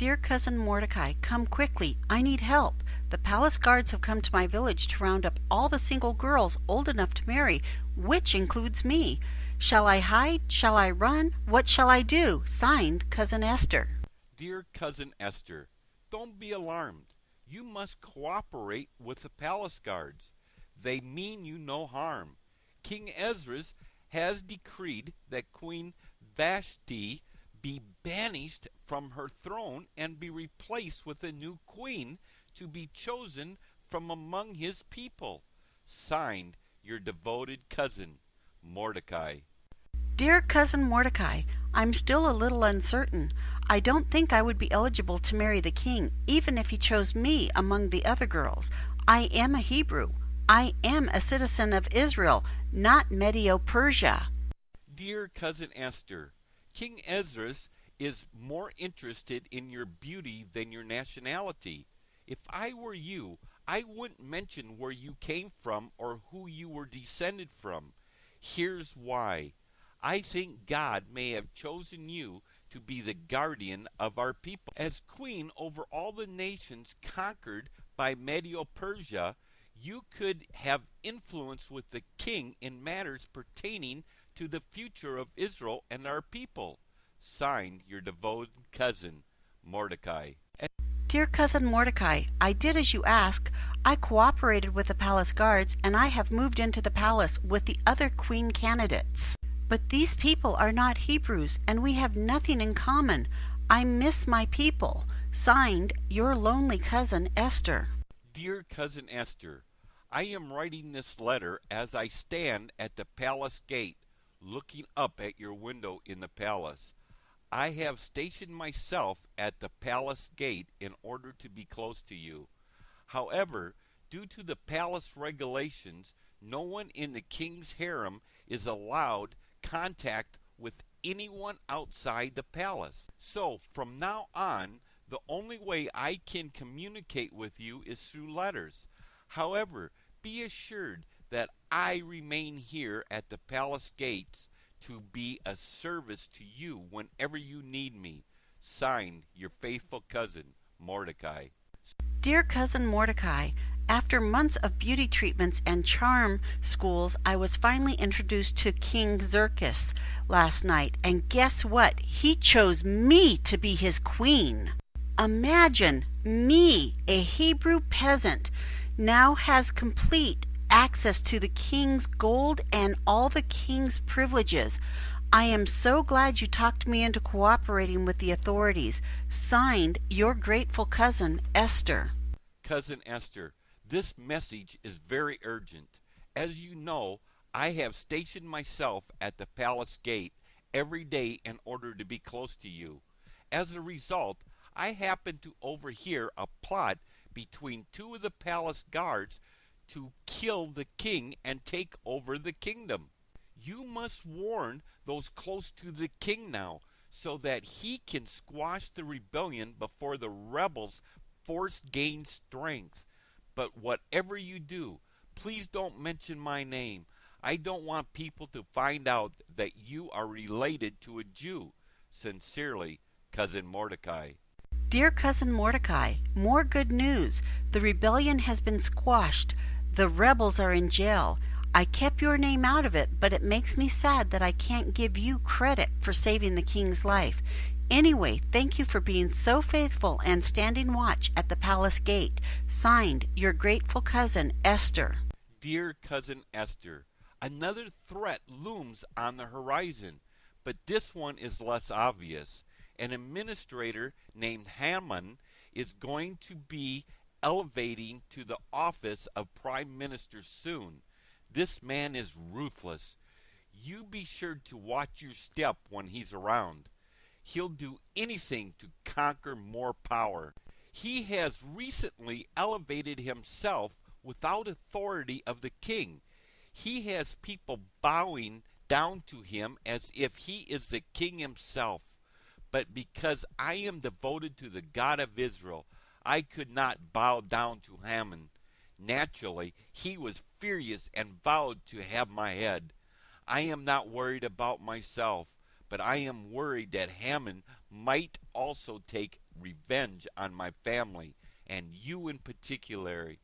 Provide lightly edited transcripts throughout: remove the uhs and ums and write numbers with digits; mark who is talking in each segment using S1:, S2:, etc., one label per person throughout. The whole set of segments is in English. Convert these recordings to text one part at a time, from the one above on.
S1: Dear cousin Mordecai, come quickly. I need help. The palace guards have come to my village to round up all the single girls old enough to marry, which includes me. Shall I hide? Shall I run? What shall I do? Signed, Cousin Esther.
S2: Dear Cousin Esther, don't be alarmed. You must cooperate with the palace guards. They mean you no harm. King Ezra has decreed that Queen Vashti be banished from her throne and be replaced with a new queen to be chosen from among his people. Signed, your devoted cousin, Mordecai.
S1: Dear cousin Mordecai, I'm still a little uncertain. I don't think I would be eligible to marry the king, even if he chose me among the other girls. I am a Hebrew. I am a citizen of Israel, not Medio-Persia.
S2: Dear cousin Esther, King Ezra is more interested in your beauty than your nationality. If I were you, I wouldn't mention where you came from or who you were descended from. Here's why. I think God may have chosen you to be the guardian of our people. As queen over all the nations conquered by Medio-Persia, you could have influence with the king in matters pertaining to the future of Israel and our people. Signed, your devoted cousin, Mordecai.
S1: Dear cousin Mordecai, I did as you asked. I cooperated with the palace guards, and I have moved into the palace with the other queen candidates. But these people are not Hebrews, and we have nothing in common. I miss my people. Signed, your lonely cousin, Esther.
S2: Dear cousin Esther, I am writing this letter as I stand at the palace gate, looking up at your window in the palace. I have stationed myself at the palace gate in order to be close to you. However, due to the palace regulations, no one in the king's harem is allowed contact with anyone outside the palace. So, from now on, the only way I can communicate with you is through letters. However, be assured that I remain here at the palace gates to be a service to you whenever you need me. Signed, your faithful cousin, Mordecai.
S1: Dear cousin Mordecai, after months of beauty treatments and charm schools, I was finally introduced to King Xerxes last night, and guess what? He chose me to be his queen. Imagine me, a Hebrew peasant, now has complete access to the king's gold and all the king's privileges. I am so glad you talked me into cooperating with the authorities. Signed, your grateful cousin, Esther.
S2: Cousin Esther, this message is very urgent. As you know, I have stationed myself at the palace gate every day in order to be close to you. As a result, I happened to overhear a plot between two of the palace guards to kill the king and take over the kingdom. You must warn those close to the king now, so that he can squash the rebellion before the rebels' force gains strength. But whatever you do, please don't mention my name. I don't want people to find out that you are related to a Jew. Sincerely, Cousin Mordecai.
S1: Dear cousin Mordecai, more good news. The rebellion has been squashed. The rebels are in jail. I kept your name out of it, but it makes me sad that I can't give you credit for saving the king's life. Anyway, thank you for being so faithful and standing watch at the palace gate. Signed, your grateful cousin, Esther.
S2: Dear cousin Esther, another threat looms on the horizon, but this one is less obvious. An administrator named Haman is going to be elevating to the office of prime minister soon. This man is ruthless. You be sure to watch your step when he's around. He'll do anything to conquer more power. He has recently elevated himself without authority of the king. He has people bowing down to him as if he is the king himself. But because I am devoted to the God of Israel, I could not bow down to Haman. Naturally, he was furious and vowed to have my head. I am not worried about myself, but I am worried that Haman might also take revenge on my family, and you in particular.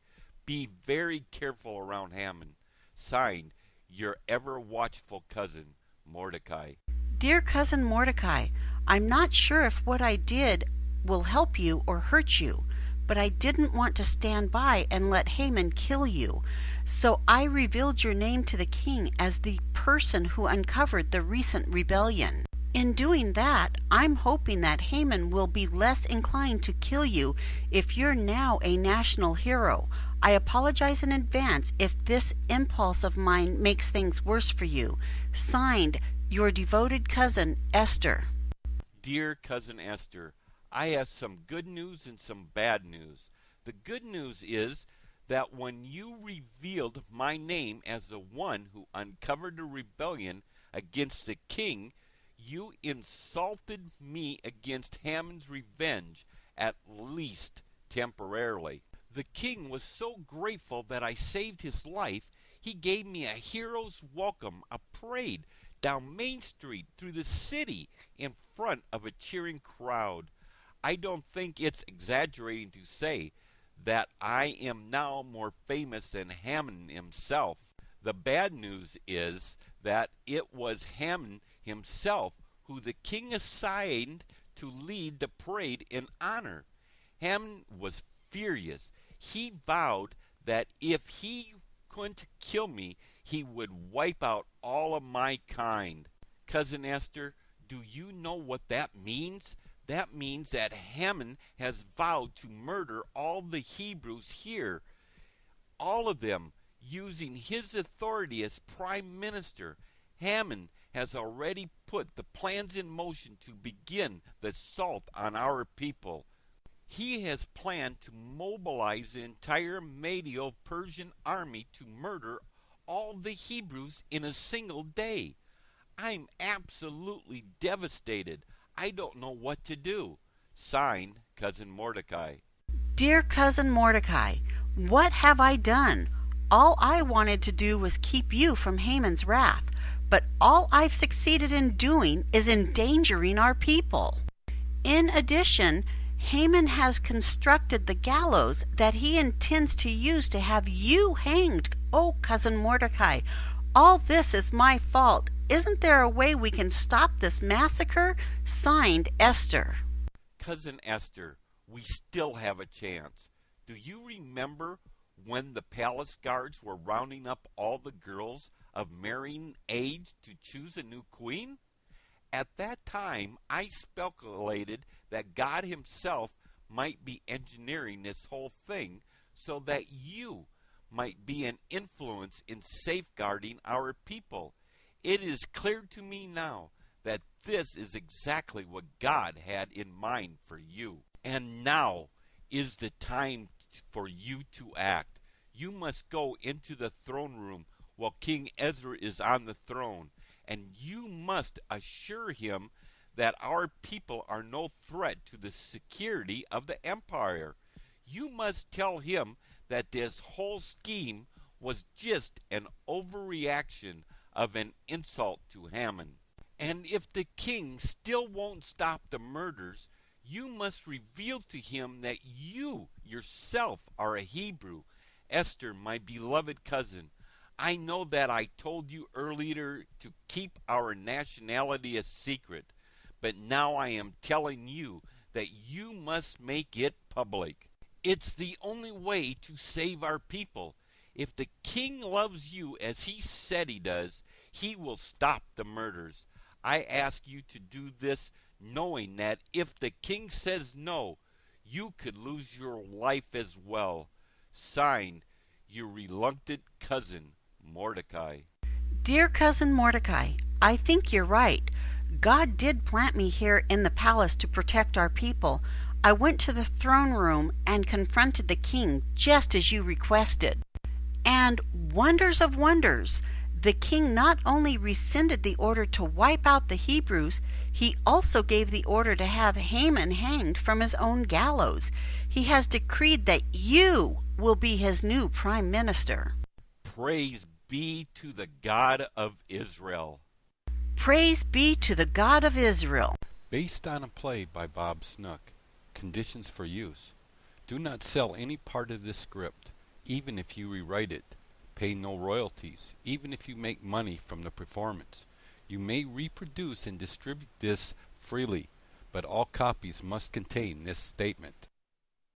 S2: Be very careful around Haman. Signed, your ever watchful cousin, Mordecai.
S1: Dear Cousin Mordecai, I'm not sure if what I did will help you or hurt you, but I didn't want to stand by and let Haman kill you. So I revealed your name to the king as the person who uncovered the recent rebellion. In doing that, I'm hoping that Haman will be less inclined to kill you if you're now a national hero. I apologize in advance if this impulse of mine makes things worse for you. Signed, your devoted cousin, Esther.
S2: Dear Cousin Esther, I have some good news and some bad news. The good news is that when you revealed my name as the one who uncovered the rebellion against the king, you insulted me against Haman's revenge, at least temporarily. The king was so grateful that I saved his life, he gave me a hero's welcome, a parade down Main Street through the city in front of a cheering crowd. I don't think it's exaggerating to say that I am now more famous than Haman himself. The bad news is that it was Haman himself who the king assigned to lead the parade in honor. Haman was furious. He vowed that if he couldn't kill me, he would wipe out all of my kind. Cousin Esther, do you know what that means? That means that Haman has vowed to murder all the Hebrews here, all of them, using his authority as prime minister. Haman has already put the plans in motion to begin the assault on our people. He has planned to mobilize the entire Medo-Persian army to murder all the Hebrews in a single day. I'm absolutely devastated. I don't know what to do. Signed, Cousin Mordecai.
S1: Dear Cousin Mordecai, what have I done? All I wanted to do was keep you from Haman's wrath, but all I've succeeded in doing is endangering our people. In addition, Haman has constructed the gallows that he intends to use to have you hanged. Oh, Cousin Mordecai, all this is my fault. Isn't there a way we can stop this massacre? Signed, Esther.
S2: Cousin Esther, we still have a chance. Do you remember when the palace guards were rounding up all the girls of marrying age to choose a new queen? At that time, I speculated that God himself might be engineering this whole thing so that you might be an influence in safeguarding our people. It is clear to me now that this is exactly what God had in mind for you. And now is the time for you to act. You must go into the throne room while King Ezra is on the throne, and you must assure him that our people are no threat to the security of the empire. You must tell him that this whole scheme was just an overreaction of an insult to Haman. And if the king still won't stop the murders, you must reveal to him that you yourself are a Hebrew. Esther, my beloved cousin, I know that I told you earlier to keep our nationality a secret, but now I am telling you that you must make it public. It's the only way to save our people. If the king loves you as he said he does, he will stop the murders. I ask you to do this knowing that if the king says no, you could lose your life as well. Signed, your reluctant cousin, Mordecai.
S1: Dear Cousin Mordecai, I think you're right. God did plant me here in the palace to protect our people. I went to the throne room and confronted the king just as you requested. And wonders of wonders, the king not only rescinded the order to wipe out the Hebrews, he also gave the order to have Haman hanged from his own gallows. He has decreed that you will be his new prime minister.
S2: Praise be to the God of Israel.
S1: Praise be to the God of Israel.
S3: Based on a play by Bob Snook. Conditions for use. Do not sell any part of this script, even if you rewrite it. Pay no royalties, even if you make money from the performance. You may reproduce and distribute this freely, but all copies must contain this statement.